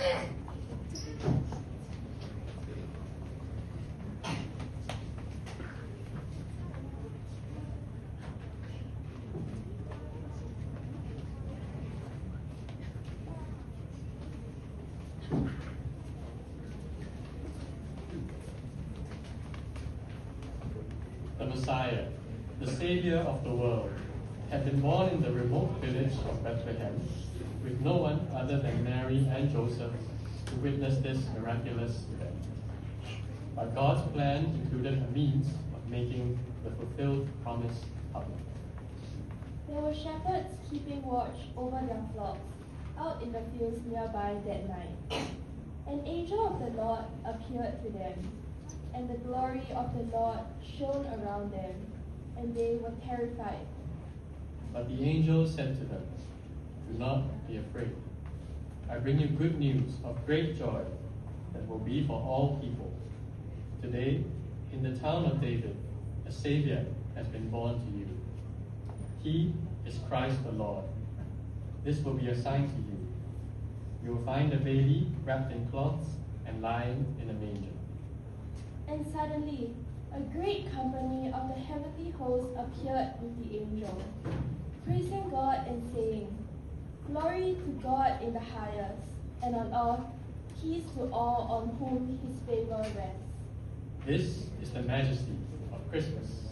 The Messiah, the Savior of the world, had been born in the remote village of Bethlehem, with no one other than Mary and Joseph to witness this miraculous event. But God's plan included a means of making the fulfilled promise public. There were shepherds keeping watch over their flocks out in the fields nearby that night. An angel of the Lord appeared to them, and the glory of the Lord shone around them, and they were terrified. But the angel said to them, "Do not be afraid. I bring you good news of great joy that will be for all people. Today, in the town of David, a Savior has been born to you. He is Christ the Lord. This will be a sign to you. You will find a baby wrapped in cloths and lying in a manger." And suddenly, a great company of the heavenly host appeared with the angel, praising God and saying, "Glory to God in the highest, and on earth peace to all on whom his favor rests." This is the majesty of Christmas.